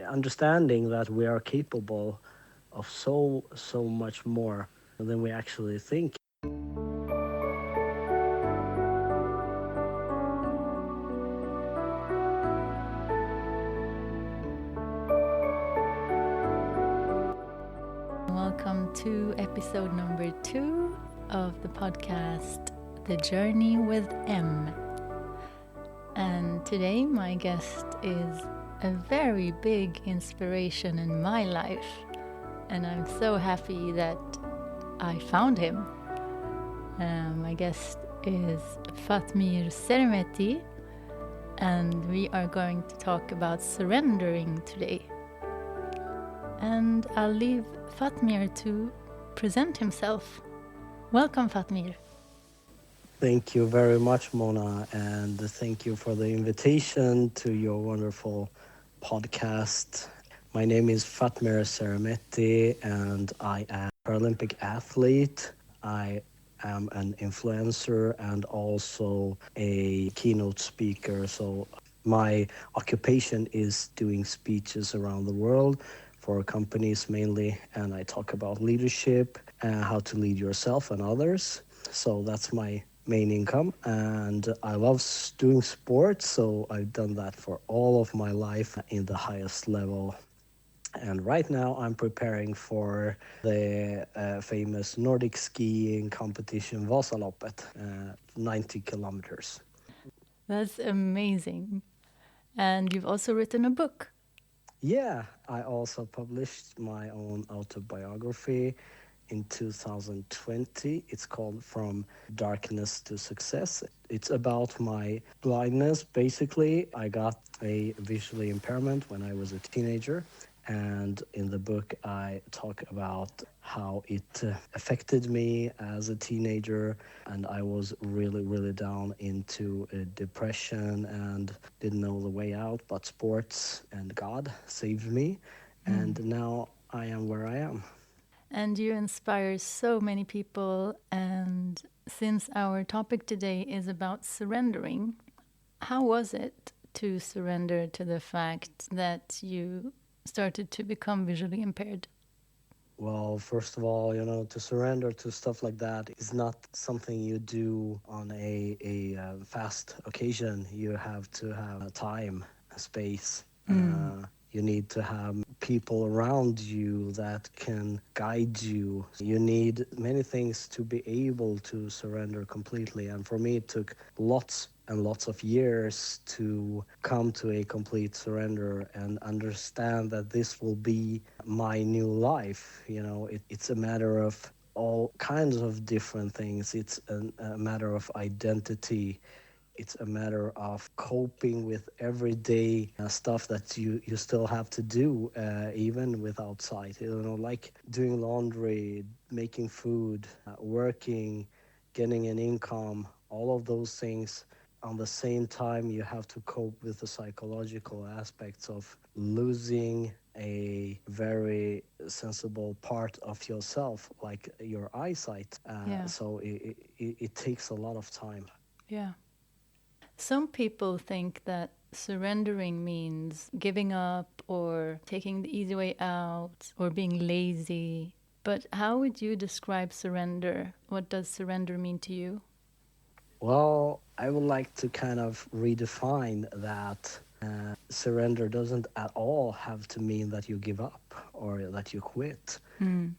Understanding that we are capable of so much more than we actually think. Welcome to episode number 2 of the podcast, The Journey with M. And today, my guest is a very big inspiration in my life, and I'm so happy that I found him. My guest is Fatmir Sermeti, and we are going to talk about surrendering today. And I'll leave Fatmir to present himself. Welcome, Fatmir. Thank you very much, Mona, and thank you for the invitation to your wonderful podcast. My name is Fatmir Seremeti, and I am a Paralympic athlete. I am an influencer and also a keynote speaker. So my occupation is doing speeches around the world for companies mainly, and I talk about leadership and how to lead yourself and others. So that's my main income, and I love doing sports, so I've done that for all of my life in the highest level. And right now I'm preparing for the famous Nordic skiing competition Vasaloppet, 90 kilometers. That's amazing. And you've also written a book. Yeah, I also published my own autobiography in 2020. It's called From Darkness to Success. It's about my blindness. Basically, I got a visually impairment when I was a teenager. And in the book, I talk about how it affected me as a teenager. And I was really, really down into depression and didn't know the way out. But sports and God saved me. And now I am where I am. And you inspire so many people. And since our topic today is about surrendering, how was it to surrender to the fact that you started to become visually impaired? Well, first of all, to surrender to stuff like that is not something you do on a fast occasion. You have to have time, space. You need to have people around you that can guide you. You need many things to be able to surrender completely. And for me, it took lots and lots of years to come to a complete surrender and understand that this will be my new life. It's a matter of all kinds of different things. It's a matter of identity. It's a matter of coping with everyday stuff that you still have to do, even without sight. Like doing laundry, making food, working, getting an income, all of those things. On the same time, you have to cope with the psychological aspects of losing a very sensible part of yourself, like your eyesight. Yeah. So it takes a lot of time. Yeah. Some people think that surrendering means giving up or taking the easy way out or being lazy. But how would you describe surrender? What does surrender mean to you? Well, I would like to kind of redefine that surrender doesn't at all have to mean that you give up or that you quit.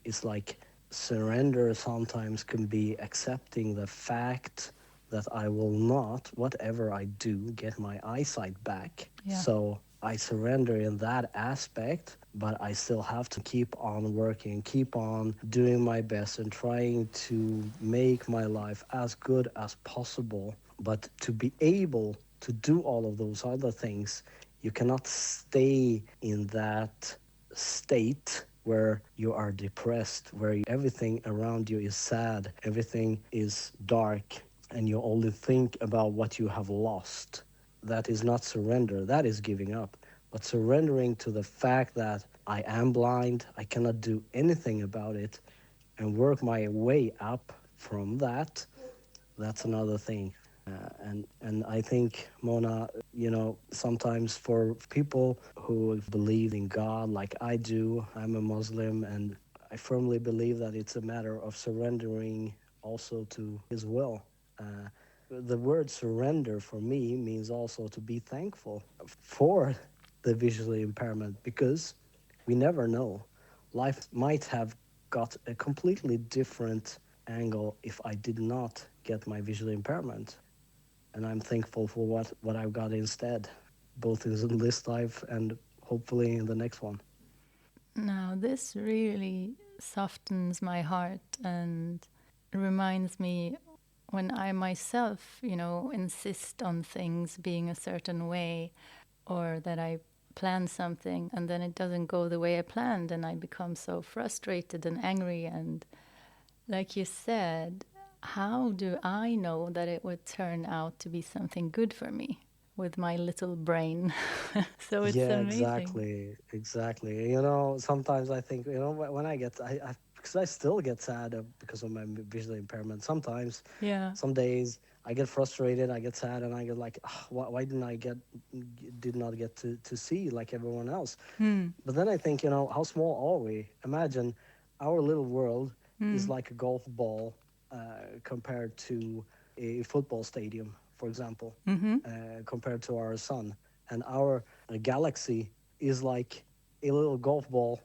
It's like surrender sometimes can be accepting the fact that I will not, whatever I do, get my eyesight back. Yeah. So I surrender in that aspect, but I still have to keep on working, keep on doing my best and trying to make my life as good as possible. But to be able to do all of those other things, you cannot stay in that state where you are depressed, where everything around you is sad, everything is dark, and you only think about what you have lost. That is not surrender, that is giving up. But surrendering to the fact that I am blind, I cannot do anything about it, and work my way up from that, that's another thing. And I think, Mona, sometimes for people who believe in God like I do, I'm a Muslim, and I firmly believe that it's a matter of surrendering also to His will. Uh, the word surrender for me means also to be thankful for the visually impairment, because we never know. Life might have got a completely different angle if I did not get my visual impairment. And I'm thankful for what I've got instead, both in this life and hopefully in the next one. Now, this really softens my heart and reminds me when I myself, insist on things being a certain way, or that I plan something and then it doesn't go the way I planned, and I become so frustrated and angry. And like you said, how do I know that it would turn out to be something good for me with my little brain? So it's Yeah, amazing. exactly, exactly. Sometimes I think, when I get, because I still get sad because of my visual impairment. Sometimes, Yeah. some days I get frustrated, I get sad, and I get like, "Ah, why didn't did not get to see like everyone else?" Hmm. But then I think, how small are we? Imagine our little world is Hmm. like a golf ball compared to a football stadium, for example, Mm-hmm. compared to our sun. And our galaxy is like a little golf ball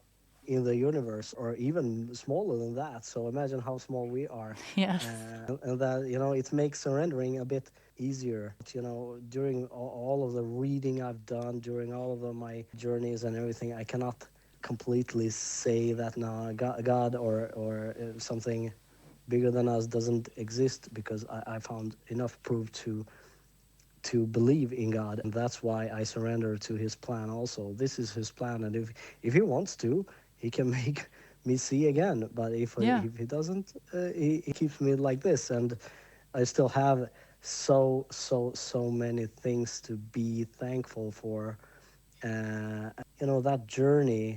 in the universe, or even smaller than that. So imagine how small we are. Yes. And that, it makes surrendering a bit easier. During all of the reading I've done, during all of my journeys and everything, I cannot completely say that no, God or something bigger than us doesn't exist, because I found enough proof to believe in God, and that's why I surrender to His plan. Also, this is His plan, and if He wants to, He can make me see again. But Yeah. if He doesn't, he keeps me like this, and I still have so many things to be thankful for. That journey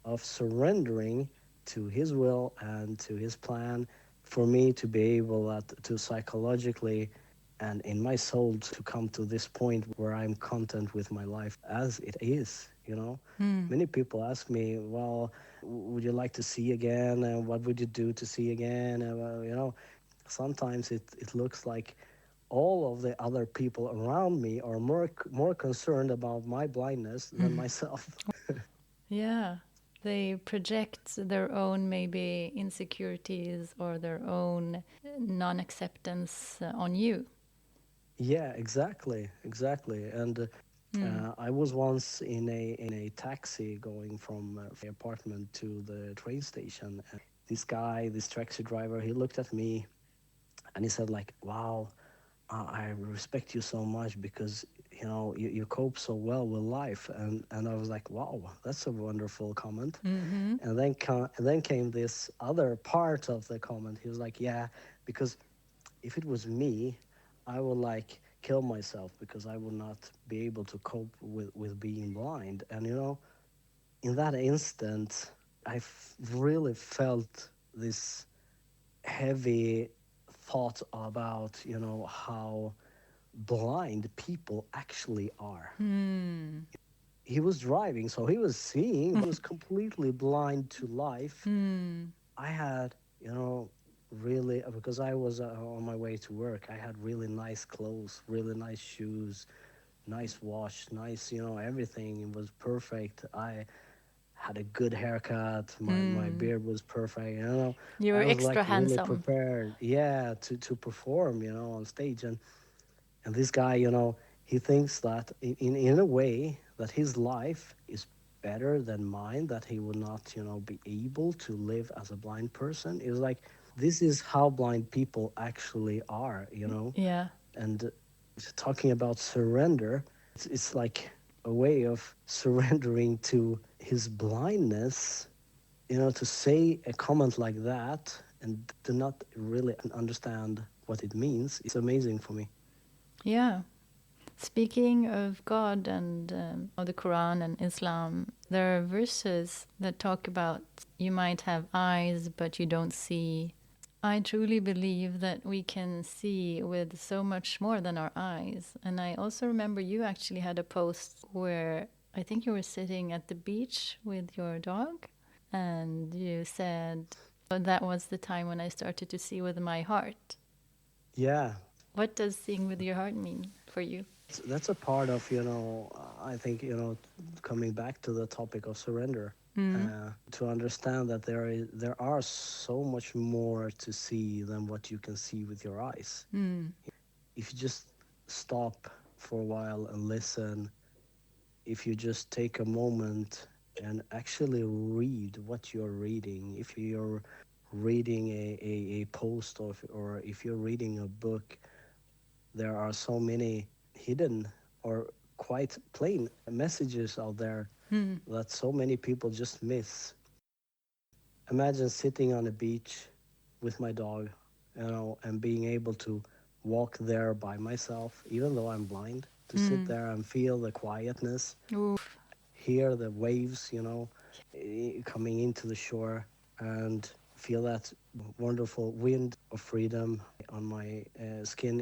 of surrendering to His will and to His plan, for me to be able to psychologically and in my soul to come to this point where I'm content with my life as it is. Hmm. Many people ask me, well, would you like to see again? And what would you do to see again? And, sometimes it looks like all of the other people around me are more concerned about my blindness than myself. Yeah. They project their own maybe insecurities or their own non acceptance on you. Yeah, exactly, exactly. And Hmm. I was once in a taxi going from my apartment to the train station, and this guy, this taxi driver, he looked at me and he said like, "Wow, I respect you so much because you cope so well with life." And I was like, "Wow, that's a wonderful comment." Mm-hmm. And then came this other part of the comment. He was like, "Yeah, because if it was me, I would like kill myself because I would not be able to cope with being blind." And in that instant, really felt this heavy thought about how blind people actually are. Hmm. He was driving, so he was seeing, but he was completely blind to life. Hmm. I had, really, because I was on my way to work, I had really nice clothes, really nice shoes, nice wash, nice, everything was perfect. I had a good haircut, my Hmm. beard was perfect, You were I was extra like really handsome. prepared, yeah, to perform, on stage. And this guy, he thinks that in a way that his life is better than mine, that he would not, be able to live as a blind person. It was like, this is how blind people actually are. Yeah. And talking about surrender, it's like a way of surrendering to his blindness, to say a comment like that and to not really understand what it means. It's amazing for me. Yeah. Speaking of God and of the Quran and Islam, there are verses that talk about you might have eyes but you don't see, I truly believe that we can see with so much more than our eyes. And I also remember you actually had a post where I think you were sitting at the beach with your dog, and you said, "Oh, that was the time when I started to see with my heart." Yeah, What does seeing with your heart mean for you? that's a part of, I think, coming back to the topic of surrender, Mm. to understand that there are so much more to see than what you can see with your eyes. Mm. If you just stop for a while and listen, if you just take a moment and actually read what you're reading, if you're reading a post, or if you're reading a book, there are so many hidden or quite plain messages out there Mm. that so many people just miss. Imagine sitting on a beach with my dog, and being able to walk there by myself, even though I'm blind, to sit Mm. there and feel the quietness, Oof. hear the waves, coming into the shore, and feel that wonderful wind of freedom on my skin.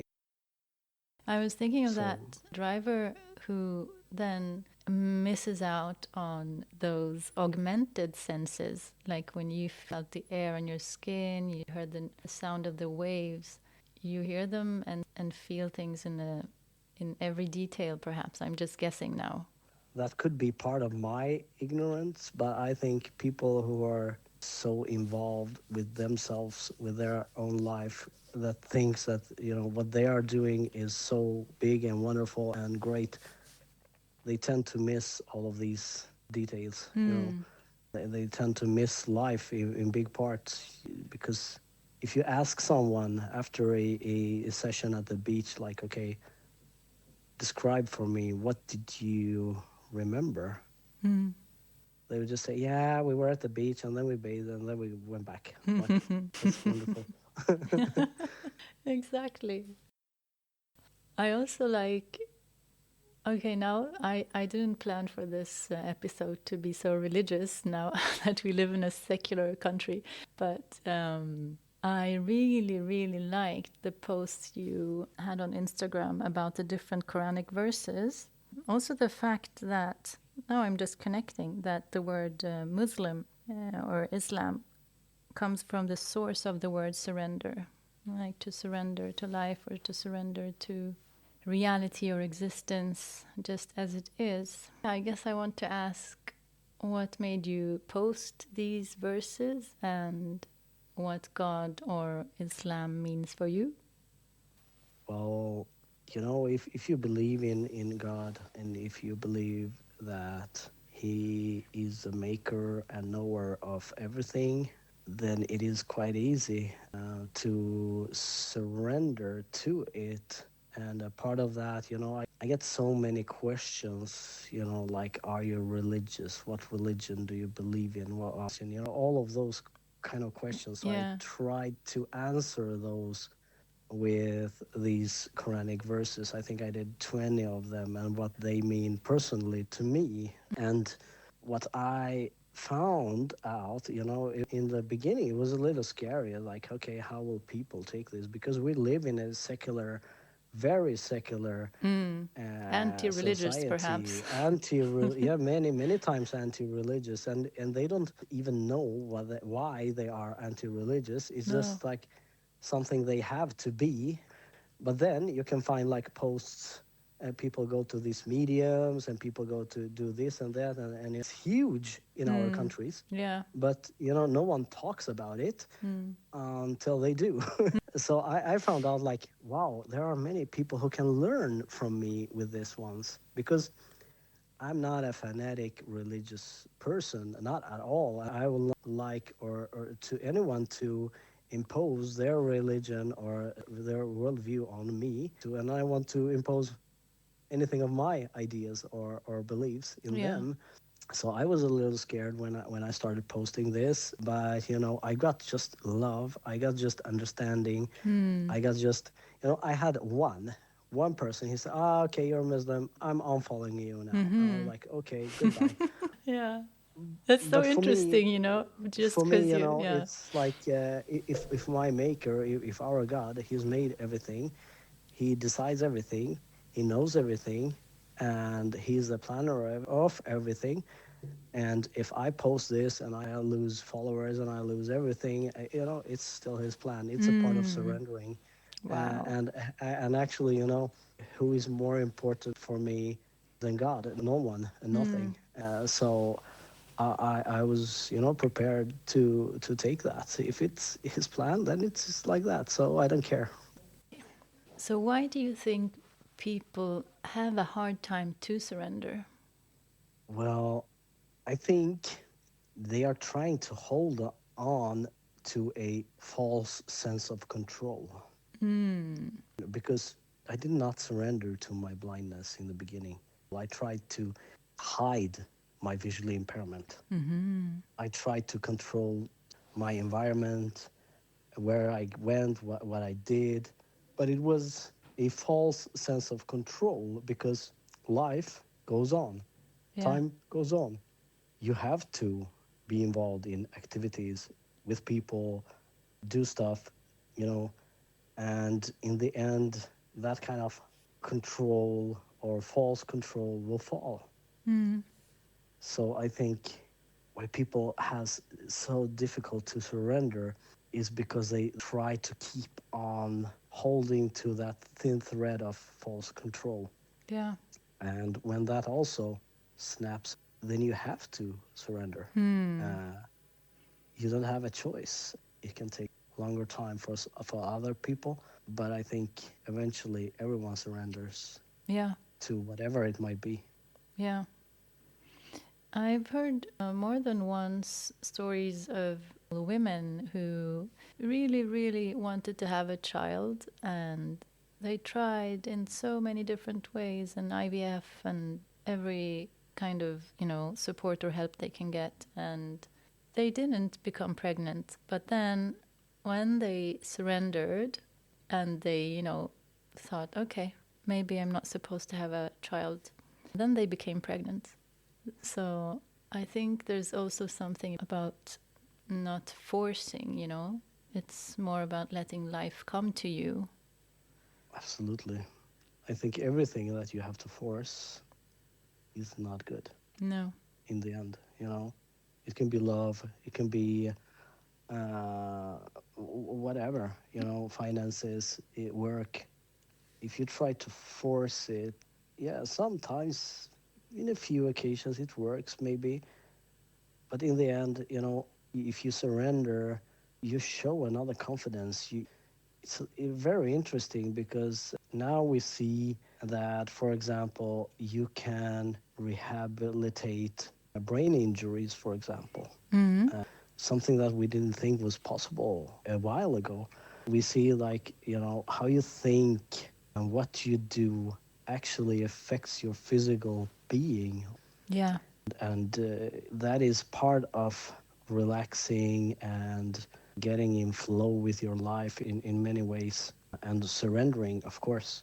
I was thinking of So that driver who then misses out on those augmented senses, like when you felt the air on your skin, you heard the sound of the waves, you hear them and feel things in every detail. Perhaps I'm just guessing now. that could be part of my ignorance, but I think people who are so involved with themselves, with their own life, that thinks that what they are doing is so big and wonderful and great, they tend to miss all of these details. Mm. They tend to miss life in big parts, because if you ask someone after a session at the beach, like, okay, describe for me, what did you remember? Mm. They would just say, "Yeah, we were at the beach and then we bathed and then we went back." Like, that's wonderful. Exactly. I also like. Okay, now I didn't plan for this episode to be so religious now that we live in a secular country, but I really, really liked the post you had on Instagram about the different Quranic verses. Also, the fact that now I'm just connecting that the word Muslim or Islam comes from the source of the word surrender, like to surrender to life or to surrender to reality or existence just as it is. I guess I want to ask what made you post these verses and what God or Islam means for you. Well, if you believe in God, and if you believe that He is the maker and knower of everything, then it is quite easy to surrender to it. And a part of that, I get so many questions, like, are you religious? What religion do you believe in? And, all of those kind of questions. So I Yeah. tried to answer those with these Quranic verses. I think I did 20 of them and what they mean personally to me. And what I found out, in the beginning, it was a little scary. Like, okay, how will people take this? Because we live in a secular, very secular Mm. Anti-religious, society, perhaps. yeah, many times anti-religious, and they don't even know why they are anti-religious. It's No. just like something they have to be. But then you can find like posts, and people go to these mediums and people go to do this and that, and it's huge in our Mm. countries. Yeah. But no one talks about it Mm. until they do. So I found out, like, wow, there are many people who can learn from me with this ones, because I'm not a fanatic religious person, not at all. I will not like or to anyone to impose their religion or their worldview on me. And I want to impose anything of my ideas or beliefs in Yeah. them. So I was a little scared when I started posting this, but I got just love, I got just understanding, Mm. I got just, I had one person. He said, "Ah, okay, you're Muslim. I'm unfollowing you now." I was Mm-hmm. like, "Okay, goodbye." Yeah. That's so But interesting, you know, just for me, because you, yeah. it's like if my maker, if our God, he's made everything, he decides everything, he knows everything, and he's the planner of everything. And if I post this and I lose followers and I lose everything, it's still his plan. It's a part of Mm, surrendering. wow. And actually, who is more important for me than God? No one and Mm. nothing. So I was, prepared to take that. If it's his plan, then it's just like that. So I don't care. So, why do you think people have a hard time to surrender? Well, I think they are trying to hold on to a false sense of control, Mm, because I did not surrender to my blindness in the beginning. I tried to hide my visual impairment. mm-hmm. I tried to control my environment, where I went, what I did. But it was a false sense of control, because life goes on, Yeah. time goes on. You have to be involved in activities with people, do stuff, you know, and in the end, that kind of control or false control will fall. Mm, So I think why people has so difficult to surrender is because they try to keep on holding to that thin thread of false control. yeah. And when that also snaps, then you have to surrender. Mm, Uh, you don't have a choice. It can take longer time for other people, but I think eventually everyone surrenders yeah. to whatever it might be. Yeah. I've heard more than once stories of women who really, really wanted to have a child, and they tried in so many different ways, and IVF and every kind of, support or help they can get, and they didn't become pregnant. But then when they surrendered and they, thought, okay, maybe I'm not supposed to have a child, then they became pregnant. So I think there's also something about not forcing, It's more about letting life come to you. Absolutely. I think everything that you have to force is not good No. in the end. It can be love, it can be uh, whatever, finances, work. If you try to force it, yeah, sometimes in a few occasions it works, maybe. But in the end, if you surrender, you show another confidence. It's very interesting, because now we see that, for example, you can rehabilitate brain injuries, for example, Mm. something that we didn't think was possible a while ago. We see, like, how you think and what you do actually affects your physical being. Yeah. And that is part of relaxing and getting in flow with your life in many ways, and surrendering, of course,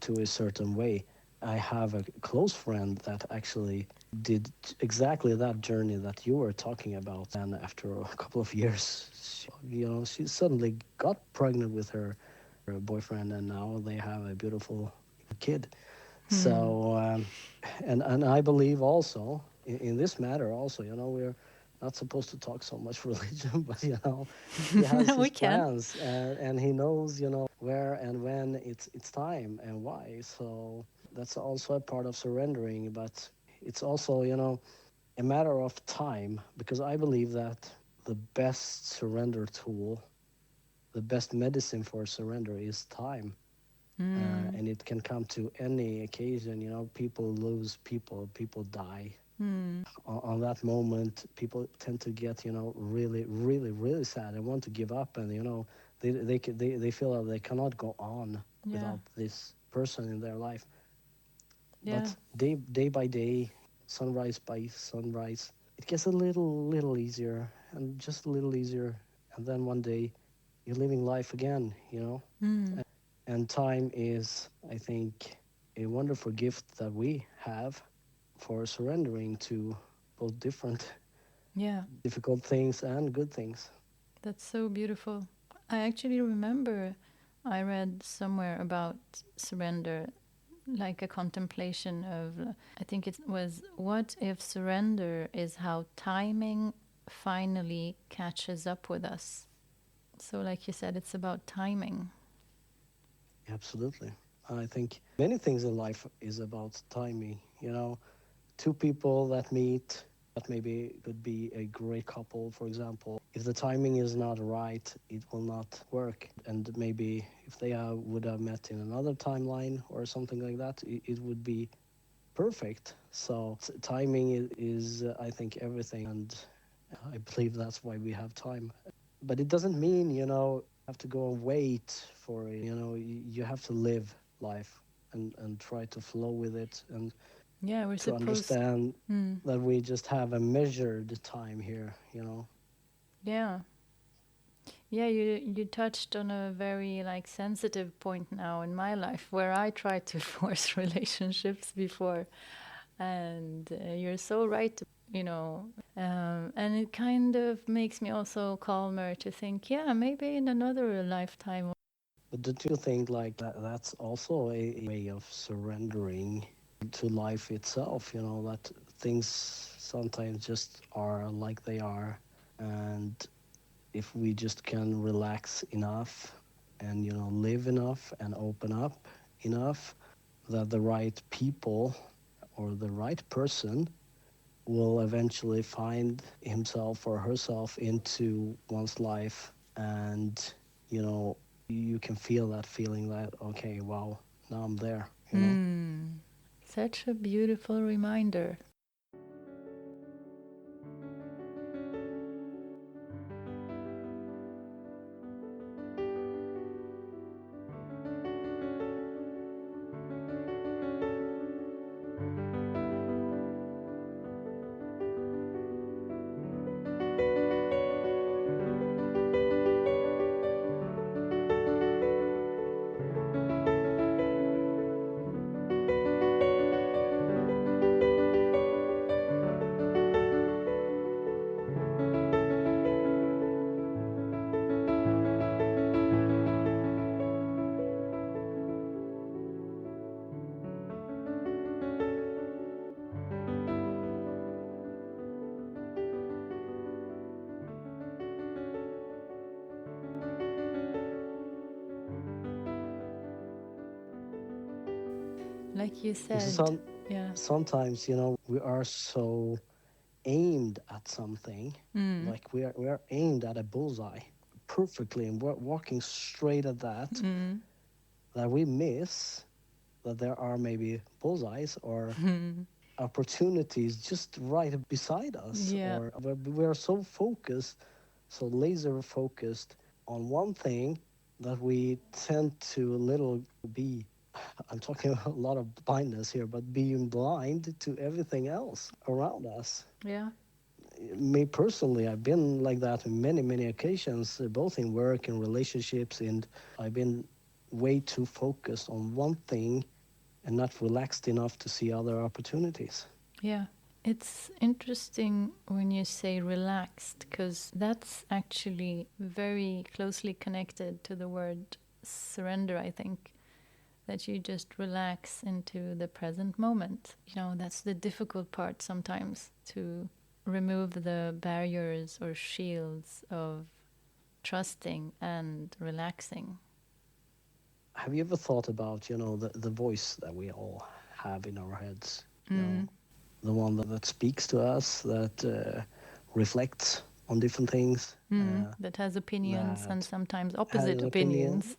to a certain way. I have a close friend that actually did exactly that journey that you were talking about, and after a couple of years, she suddenly got pregnant with her boyfriend, and now they have a beautiful kid. Mm. So, and I believe also in this matter also, we're not supposed to talk so much religion, but he has We his can. plans, and he knows, where and when it's time and why. So that's also a part of surrendering, but it's also, a matter of time, because I believe that the best surrender tool, the best medicine for surrender is time. Mm. And it can come to any occasion. People lose people, people die. Mm. On that moment, people tend to get, really, really, really sad and want to give up, and they feel that they cannot go on Yeah. without this person in their life. Yeah. But day by day, sunrise by sunrise, it gets a little easier, and just a little easier, and then one day you're living life again. Mm. And time is, I think, a wonderful gift that we have for surrendering to both different Yeah, difficult things and good things. that's so beautiful. I actually remember I read somewhere about surrender, like a contemplation of, I think it was, what if surrender is how timing finally catches up with us? So, like you said, it's about timing. Absolutely. I think many things in life is about timing. Two people that meet that maybe could be a great couple, for example. If the timing is not right, it will not work. And maybe if they would have met in another timeline or something like that, it would be perfect. So timing is I think, everything. And I believe that's why we have time. But it doesn't mean, have to go and wait for it. You have to live life and try to flow with it, and Yeah, we're to supposed. understand Mm, that we just have a measured time here. yeah. Yeah, you touched on a very like sensitive point now in my life where I tried to force relationships before, and you're so right. And it kind of makes me also calmer to think, yeah, maybe in another lifetime. But don't you think like that's also a way of surrendering to life itself, that things sometimes just are like they are. And if we just can relax enough and live enough and open up enough, that the right people or the right person will eventually find himself or herself into one's life. And you can feel that feeling that, okay, wow, now I'm there. Hmm. Such a beautiful reminder. Like you Because said, yeah. sometimes we are so aimed at something, Mm. like we are aimed at a bullseye perfectly, and we're walking straight at that, Mm. that we miss that there are maybe bullseyes or Mm. opportunities just right beside us, Yeah. or we are so focused, so laser focused on one thing, that we tend to little be, I'm talking a lot of blindness here, but being blind to everything else around us. Yeah. Me personally, I've been like that on many, many occasions, both in work and relationships, and I've been way too focused on one thing and not relaxed enough to see other opportunities. Yeah. It's interesting when you say relaxed because that's actually very closely connected to the word surrender, I think. That you just relax into the present moment. That's the difficult part sometimes, to remove the barriers or shields of trusting and relaxing. Have you ever thought about, the voice that we all have in our heads? Mm. The one that speaks to us, that reflects on different things, That has opinions and that sometimes has opposite an opinion, opinions.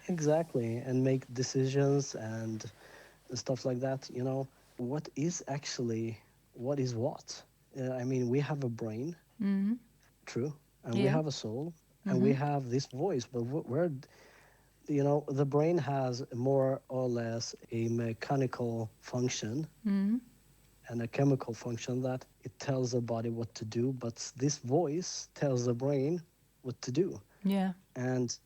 exactly, and make decisions and stuff like that. What is actually what is what? I mean, we have a brain, Mm. true, and we Yeah. have a soul, and we Mm-hmm. have this voice, but where, the brain has more or less a mechanical function Mm. and a chemical function, that it tells the body what to do, but this voice tells the brain what to do. Yeah. And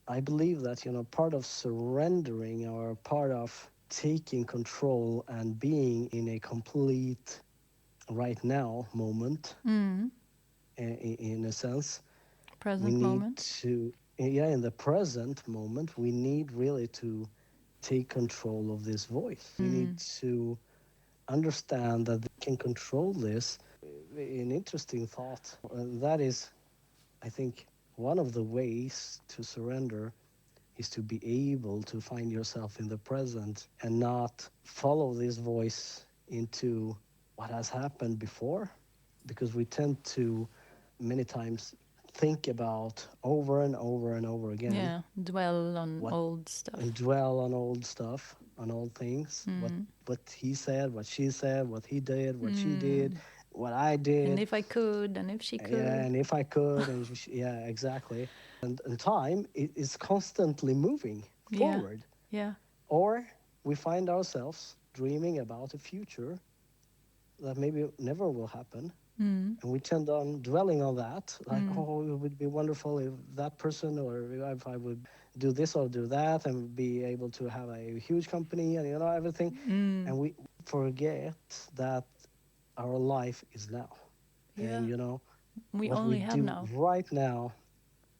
I believe that, part of surrendering, or part of taking control and being in a complete right now moment, Mm. in a sense. We Present need moment. to, yeah, in the present moment, we need really to take control of this voice. We need to understand that they can control this. An interesting thought. And that is, I think, one of the ways to surrender is to be able to find yourself in the present and not follow this voice into what has happened before, because we tend to many times think about over and over and over again Yeah, dwell on what old and stuff. dwell on old stuff, on old things, what he said, what she said, what he did, what she did, what I And did. if I could, and if she Yeah, could. and if I could, yeah, exactly. And time is constantly moving Yeah, forward. yeah. Or we find ourselves dreaming about a future that maybe never will happen. And we tend on dwelling on that, like, oh, it would be wonderful if that person, or if I would do this or do that and be able to have a huge company and, everything. And we forget that our life is now. And, Yeah. We what we only have do now. right now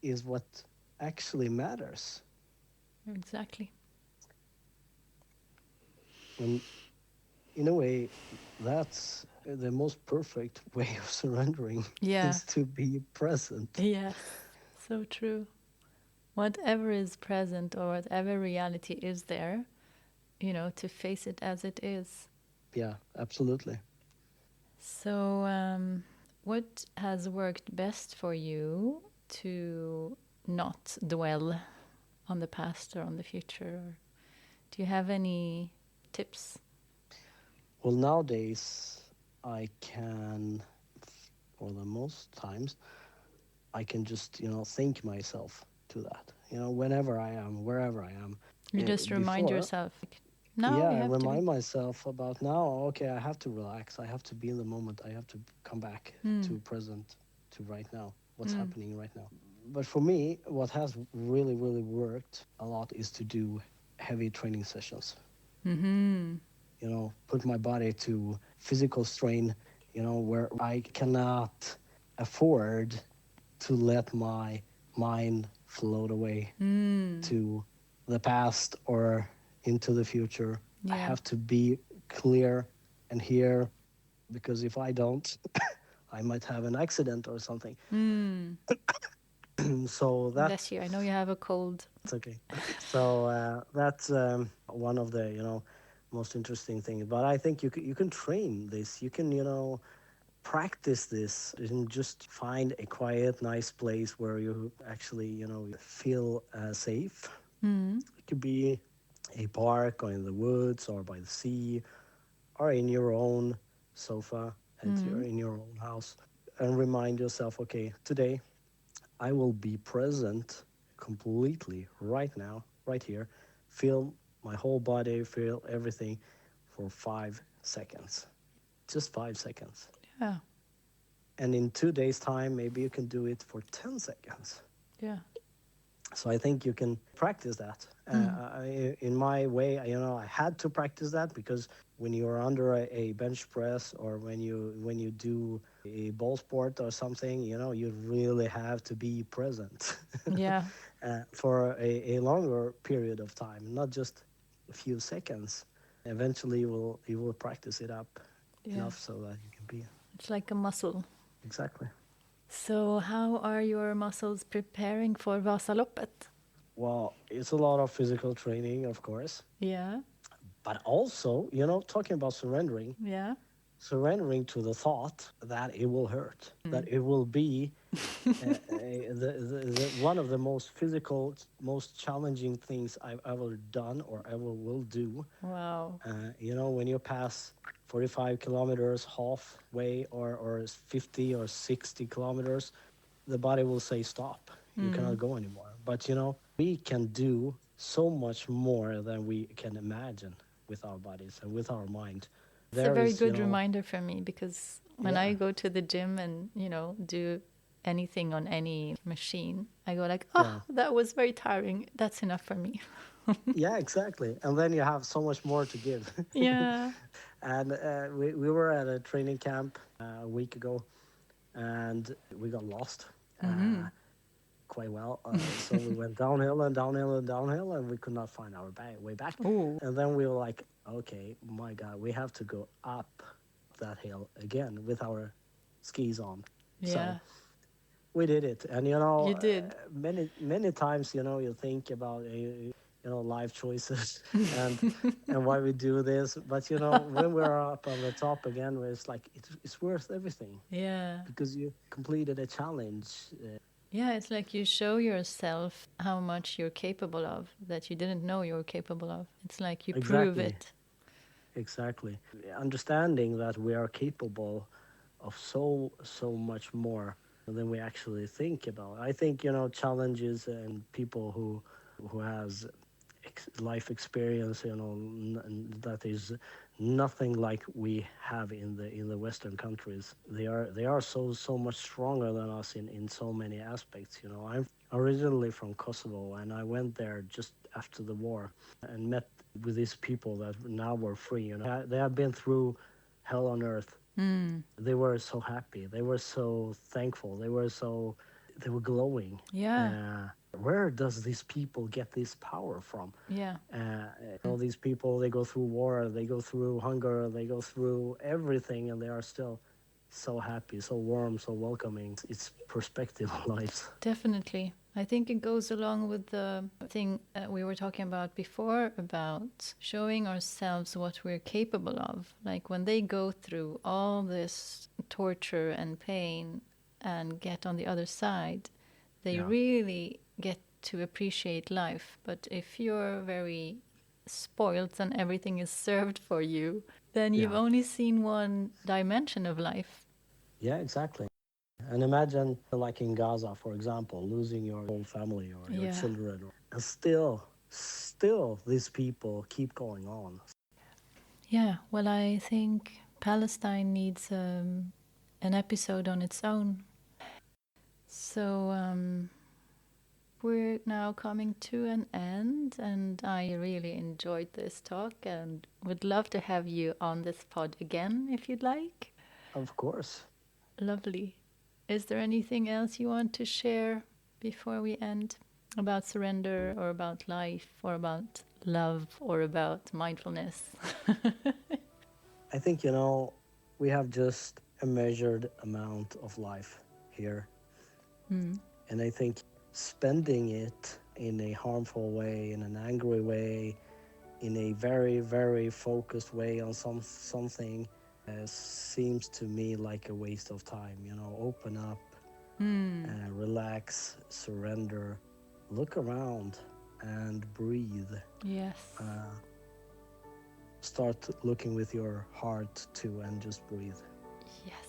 is what actually matters. Exactly. And in a way, that's the most perfect way of surrendering Yeah. is to be present. Yes. So true. Whatever is present or whatever reality is there, to face it as it is. Yeah, absolutely. So, what has worked best for you to not dwell on the past or on the future? Or do you have any tips? Well, nowadays, I can, for the most times, I can just, think myself to that, whenever I am, wherever I am. You just remind Before, yourself, like, now yeah, we I have to be. remind myself about now, okay, I have to relax. I have to be in the moment. I have to come back to present, to right now, what's happening right now. But for me, what has really, really worked a lot is to do heavy training sessions. Put my body to physical strain, where I cannot afford to let my mind float away to the past or into the future. I Yeah. have to be clear and here, because if I don't, I might have an accident or something. So Bless you. I know you have a cold. that's okay. So that's one of the most interesting things. But I think you can train this. You can practice this and just find a quiet, nice place where you actually feel safe. It could be a park or in the woods or by the sea or in your own sofa in your own house, and remind yourself, okay, today I will be present completely right now, right here. Feel my whole body, feel everything for 5 seconds. Just 5 seconds. Yeah. And in 2 days' time, maybe you can do it for 10 seconds. Yeah. So I think you can practice that. In my way, I had to practice that, because when you're under a bench press, or when you do a ball sport or something, you really have to be present Yeah. for a longer period of time, not just a few seconds. Eventually, you will practice it up Yeah. enough so that you can be It's like a muscle. exactly. So, how are your muscles preparing for Vasaloppet? Well, it's a lot of physical training, of course, Yeah. but also, talking about Yeah. surrendering to the thought that it will hurt, that it will be one of the most physical, most challenging things I've ever done or ever will do. Wow. When you pass 45 kilometers halfway, or 50 or 60 kilometers, the body will say stop. You cannot go anymore. But we can do so much more than we can imagine with our bodies and with our mind. It's a There very is, good reminder for me because when I yeah, go to the gym and, do anything on any machine, I go like, oh, yeah, that was very tiring. That's enough for me. yeah, exactly. And then you have so much more to give. Yeah. And we were at a training camp a week ago, and we got lost. Mm-hmm. Quite well. So we went downhill and downhill and downhill, and we could not find our way back. Oh, And then we were like, okay, my God, we have to go up that hill again with our skis on. So yeah, we did it, and you did. many times, you think about life choices and why we do this. But when we're up on the top again, it's like it's worth everything Yeah. because you completed a challenge. Yeah, it's like you show yourself how much you're capable of that you didn't know you were capable of. It's like you prove Exactly. it. Exactly. Understanding that we are capable of so much more than we actually think about. I think challenges and people who has life experience, that is nothing like we have in the Western countries. They are so much stronger than us in so many aspects. I'm originally from Kosovo, and I went there just after the war and met with these people that now were free. They have been through hell on earth. Mm. They were so happy. They were so thankful. They were glowing. Yeah, Where does these people get this power from? yeah, These people, they go through war, they go through hunger, they go through everything, and they are still so happy, so warm, so welcoming. It's perspective on life. definitely. I think it goes along with the thing we were talking about before about showing ourselves what we're capable of. Like when they go through all this torture and pain and get on the other side, they Yeah, really get to appreciate life. But if you're very spoiled and everything is served for you, then you've yeah, only seen one dimension of life. yeah, exactly. And imagine, like in Gaza, for example, losing your whole family or your Yeah. children, and still, these people keep going on. Yeah, well, I think Palestine needs an episode on its own. So we're now coming to an end, and I really enjoyed this talk and would love to have you on this pod again if you'd like. Of course. Lovely. Is there anything else you want to share before we end about surrender or about life or about love or about mindfulness? I think, we have just a measured amount of life here. Mm. And I think spending it in a harmful way, in an angry way, in a very, very focused way on something seems to me like a waste of time. Open up, Mm. relax, surrender, look around and breathe. Yes. Start looking with your heart too and just breathe. Yes.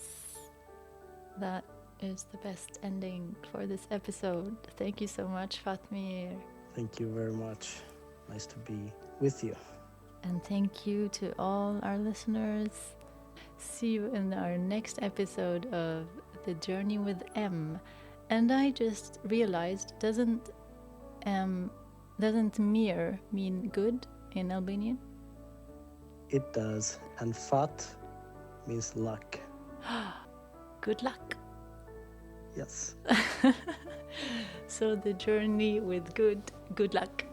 That is the best ending for this episode. Thank you so much, Fatmir. Thank you very much. Nice to be with you. And thank you to all our listeners. See you in our next episode of The Journey with M. And I just realized, doesn't mir mean good in Albanian? It does. And Fat means luck. Good luck. Yes. So the journey with good luck.